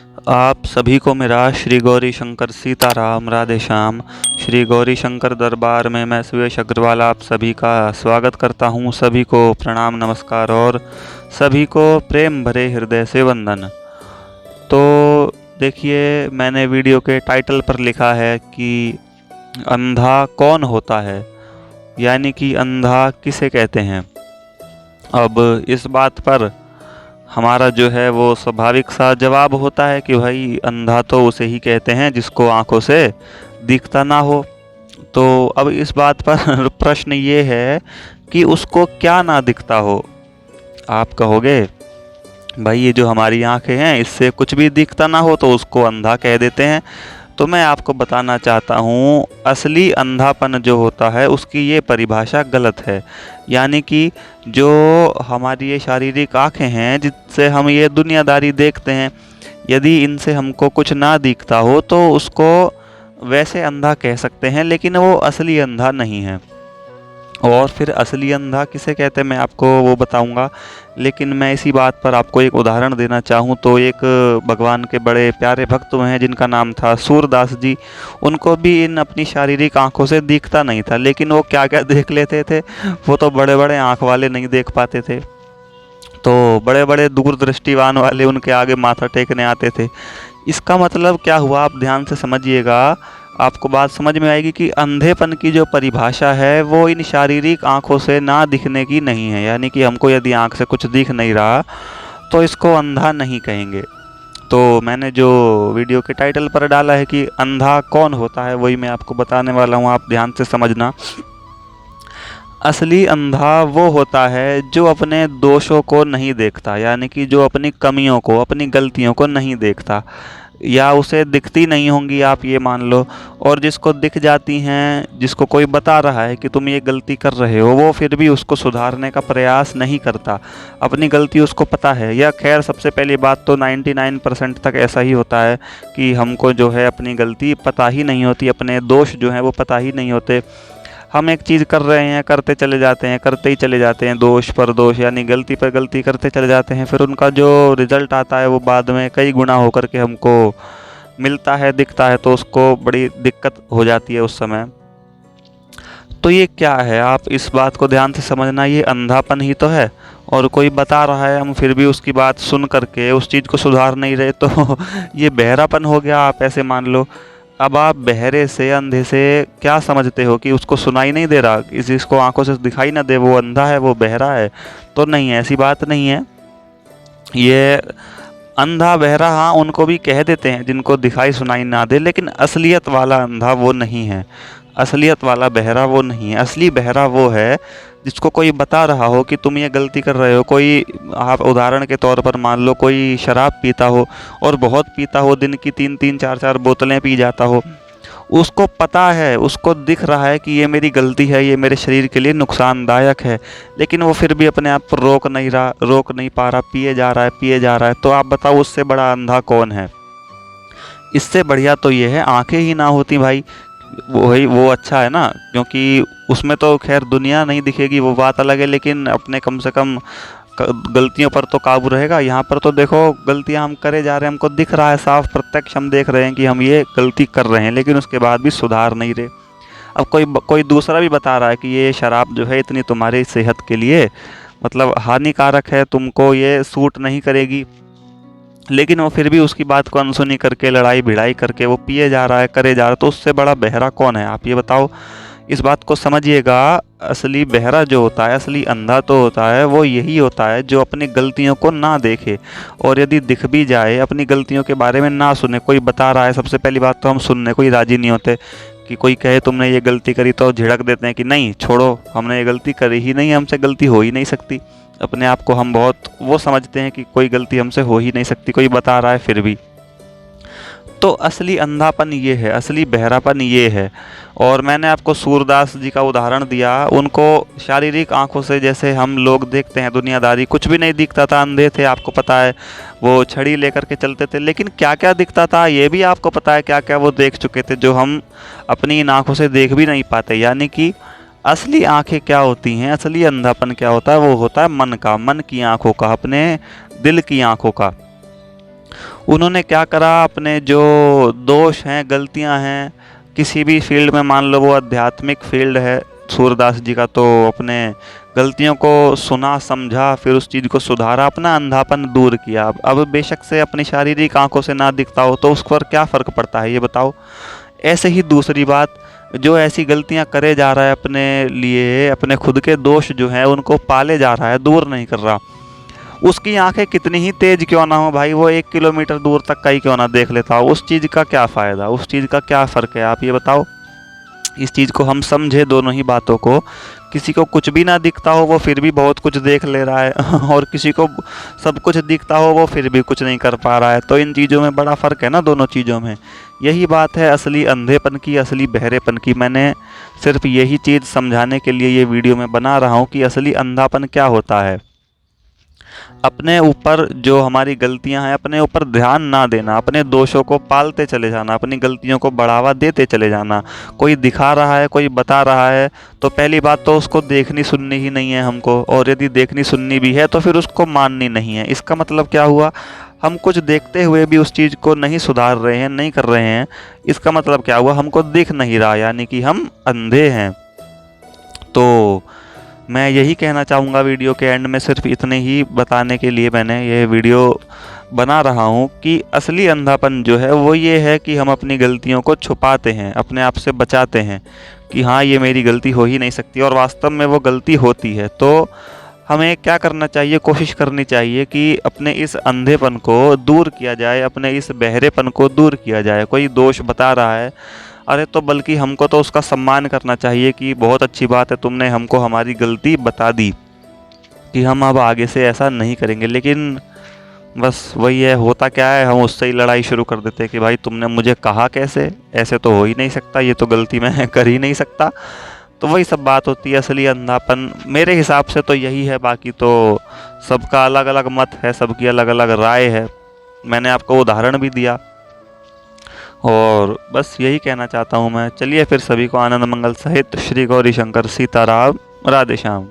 आप सभी को मेरा श्री गौरी शंकर सीताराम राधे श्याम। श्री गौरी शंकर दरबार में मैं सुयश अग्रवाल आप सभी का स्वागत करता हूं। सभी को प्रणाम नमस्कार और सभी को प्रेम भरे हृदय से वंदन। तो देखिए, मैंने वीडियो के टाइटल पर लिखा है कि अंधा कौन होता है, यानी कि अंधा किसे कहते हैं। अब इस बात पर हमारा जो है वो स्वाभाविक सा जवाब होता है कि भाई अंधा तो उसे ही कहते हैं जिसको आंखों से दिखता ना हो। तो अब इस बात पर प्रश्न ये है कि उसको क्या ना दिखता हो। आप कहोगे भाई ये जो हमारी आंखें हैं इससे कुछ भी दिखता ना हो तो उसको अंधा कह देते हैं। तो मैं आपको बताना चाहता हूँ, असली अंधापन जो होता है उसकी ये परिभाषा गलत है। यानी कि जो हमारी ये शारीरिक आँखें हैं जिससे हम ये दुनियादारी देखते हैं, यदि इनसे हमको कुछ ना दिखता हो तो उसको वैसे अंधा कह सकते हैं, लेकिन वो असली अंधा नहीं है। और फिर असली अंधा किसे कहते हैं मैं आपको वो बताऊंगा, लेकिन मैं इसी बात पर आपको एक उदाहरण देना चाहूँ तो एक भगवान के बड़े प्यारे भक्त हुए हैं जिनका नाम था सूरदास जी। उनको भी इन अपनी शारीरिक आंखों से दिखता नहीं था, लेकिन वो क्या क्या देख लेते थे। वो तो बड़े बड़े आँख वाले नहीं देख पाते थे, तो बड़े बड़े दूरदृष्टिवान वाले उनके आगे माथा टेकने आते थे। इसका मतलब क्या हुआ, आप ध्यान से समझिएगा, आपको बात समझ में आएगी कि अंधेपन की जो परिभाषा है वो इन शारीरिक आंखों से ना दिखने की नहीं है। यानी कि हमको यदि आंख से कुछ दिख नहीं रहा तो इसको अंधा नहीं कहेंगे। तो मैंने जो वीडियो के टाइटल पर डाला है कि अंधा कौन होता है, वही मैं आपको बताने वाला हूँ, आप ध्यान से समझना। असली अंधा वो होता है जो अपने दोषों को नहीं देखता, यानी कि जो अपनी कमियों को, अपनी गलतियों को नहीं देखता, या उसे दिखती नहीं होंगी आप ये मान लो। और जिसको दिख जाती हैं, जिसको कोई बता रहा है कि तुम ये गलती कर रहे हो, वो फिर भी उसको सुधारने का प्रयास नहीं करता। अपनी गलती उसको पता है। या खैर सबसे पहली बात तो 99% तक ऐसा ही होता है कि हमको जो है अपनी गलती पता ही नहीं होती, अपने दोष जो हैं वो पता ही नहीं होते। हम एक चीज़ कर रहे हैं, करते चले जाते हैं, करते ही चले जाते हैं, दोष पर दोष यानी गलती पर गलती करते चले जाते हैं। फिर उनका जो रिज़ल्ट आता है वो बाद में कई गुना होकर के हमको मिलता है, दिखता है, तो उसको बड़ी दिक्कत हो जाती है उस समय। तो ये क्या है, आप इस बात को ध्यान से समझना, ये अंधापन ही तो है। और कोई बता रहा है, हम फिर भी उसकी बात सुन करके उस चीज़ को सुधार नहीं रहे, तो ये बहरापन हो गया, आप ऐसे मान लो। अब आप बहरे से, अंधे से क्या समझते हो कि उसको सुनाई नहीं दे रहा, जिसको आंखों से दिखाई ना दे वो अंधा है, वो बहरा है? तो नहीं, ऐसी बात नहीं है। ये अंधा बहरा हाँ उनको भी कह देते हैं जिनको दिखाई सुनाई ना दे, लेकिन असलियत वाला अंधा वो नहीं है, असलियत वाला बहरा वो नहीं है। असली बहरा वो है जिसको कोई बता रहा हो कि तुम ये गलती कर रहे हो। कोई, आप उदाहरण के तौर पर मान लो कोई शराब पीता हो और बहुत पीता हो, दिन की 3-3 4-4 बोतलें पी जाता हो, उसको पता है, उसको दिख रहा है कि ये मेरी गलती है, ये मेरे शरीर के लिए नुकसानदायक है, लेकिन वो फिर भी अपने आप पर रोक नहीं पा रहा, पिए जा रहा है, पिए जा रहा है। तो आप बताओ उससे बड़ा अंधा कौन है? इससे बढ़िया तो ये है आंखें ही ना होती भाई, वही वो अच्छा है ना, क्योंकि उसमें तो खैर दुनिया नहीं दिखेगी, वो बात अलग है, लेकिन अपने कम से कम गलतियों पर तो काबू रहेगा। यहाँ पर तो देखो गलतियाँ हम करे जा रहे हैं, हमको दिख रहा है साफ प्रत्यक्ष, हम देख रहे हैं कि हम ये गलती कर रहे हैं, लेकिन उसके बाद भी सुधार नहीं रहे। अब कोई दूसरा भी बता रहा है कि ये शराब जो है इतनी तुम्हारी सेहत के लिए मतलब हानिकारक है, तुमको ये सूट नहीं करेगी, लेकिन वो फिर भी उसकी बात को अनसुनी करके, लड़ाई भिड़ाई करके वो पिए जा रहा है, करे जा रहा है। तो उससे बड़ा बहरा कौन है, आप ये बताओ। इस बात को समझिएगा, असली बहरा जो होता है, असली अंधा तो होता है, वो यही होता है जो अपनी गलतियों को ना देखे, और यदि दिख भी जाए अपनी गलतियों के बारे में ना सुने। कोई बता रहा है, सबसे पहली बात तो हम सुनने को ही राजी नहीं होते। कि कोई कहे तुमने ये गलती करी तो झिड़क देते हैं कि नहीं छोड़ो, हमने ये गलती करी ही नहीं, हमसे गलती हो ही नहीं सकती। अपने आप को हम बहुत वो समझते हैं कि कोई गलती हमसे हो ही नहीं सकती, कोई बता रहा है फिर भी। तो असली अंधापन ये है, असली बहरापन ये है। और मैंने आपको सूरदास जी का उदाहरण दिया, उनको शारीरिक आंखों से जैसे हम लोग देखते हैं दुनियादारी, कुछ भी नहीं दिखता था, अंधे थे, आपको पता है, वो छड़ी लेकर के चलते थे, लेकिन क्या क्या दिखता था ये भी आपको पता है, क्या क्या वो देख चुके थे जो हम अपनी इन आँखों से देख भी नहीं पाते। यानी कि असली आंखें क्या होती हैं, असली अंधापन क्या होता है, वो होता है मन का, मन की आंखों का, अपने दिल की आंखों का। उन्होंने क्या करा, अपने जो दोष हैं, गलतियां हैं किसी भी फील्ड में, मान लो वो आध्यात्मिक फील्ड है सूरदास जी का, तो अपने गलतियों को सुना समझा, फिर उस चीज़ को सुधारा, अपना अंधापन दूर किया। अब बेशक से अपनी शारीरिक आंखों से ना दिखता हो तो उस पर क्या फ़र्क पड़ता है ये बताओ। ऐसे ही दूसरी बात, जो ऐसी गलतियां करे जा रहा है अपने लिए, अपने खुद के दोष जो हैं उनको पाले जा रहा है, दूर नहीं कर रहा, उसकी आंखें कितनी ही तेज क्यों ना हो भाई, वो 1 किलोमीटर दूर तक का ही क्यों ना देख लेता हो, उस चीज़ का क्या फ़ायदा, उस चीज़ का क्या फ़र्क है, आप ये बताओ। इस चीज़ को हम समझे दोनों ही बातों को। किसी को कुछ भी ना दिखता हो वो फिर भी बहुत कुछ देख ले रहा है और किसी को सब कुछ दिखता हो वो फिर भी कुछ नहीं कर पा रहा है। तो इन चीज़ों में बड़ा फ़र्क है ना दोनों चीज़ों में। यही बात है असली अंधेपन की, असली बहरेपन की। मैंने सिर्फ यही चीज़ समझाने के लिए ये वीडियो मैं बना रहा हूँ कि असली अंधापन क्या होता है। अपने ऊपर जो हमारी गलतियां हैं, अपने ऊपर ध्यान ना देना, अपने दोषों को पालते चले जाना, अपनी गलतियों को बढ़ावा देते चले जाना। कोई दिखा रहा है, कोई बता रहा है, तो पहली बात तो उसको देखनी सुननी ही नहीं है हमको, और यदि देखनी सुननी भी है तो फिर उसको माननी नहीं है। इसका मतलब क्या हुआ, हम कुछ देखते हुए भी उस चीज़ को नहीं सुधार रहे हैं, नहीं कर रहे हैं। इसका मतलब क्या हुआ, हमको दिख नहीं रहा, यानी कि हम अंधे हैं। तो मैं यही कहना चाहूँगा वीडियो के एंड में, सिर्फ इतने ही बताने के लिए मैंने ये वीडियो बना रहा हूँ कि असली अंधापन जो है वो ये है कि हम अपनी गलतियों को छुपाते हैं, अपने आप से बचाते हैं कि हाँ ये मेरी गलती हो ही नहीं सकती, और वास्तव में वो गलती होती है। तो हमें क्या करना चाहिए, कोशिश करनी चाहिए कि अपने इस अंधेपन को दूर किया जाए, अपने इस बहरेपन को दूर किया जाए। कोई दोष बता रहा है, अरे तो बल्कि हमको तो उसका सम्मान करना चाहिए कि बहुत अच्छी बात है, तुमने हमको हमारी गलती बता दी कि हम अब आगे से ऐसा नहीं करेंगे। लेकिन बस वही है, होता क्या है, हम उससे ही लड़ाई शुरू कर देते हैं कि भाई तुमने मुझे कहा कैसे, ऐसे तो हो ही नहीं सकता, ये तो गलती मैं कर ही नहीं सकता। तो वही सब बात होती है असली अंधापन। मेरे हिसाब से तो यही है, बाकी तो सबका अलग अलग मत है, सबकी अलग अलग राय है। मैंने आपको उदाहरण भी दिया, और बस यही कहना चाहता हूँ मैं। चलिए फिर सभी को आनंद मंगल सहित श्री गौरी शंकर सीताराम, राधे श्याम।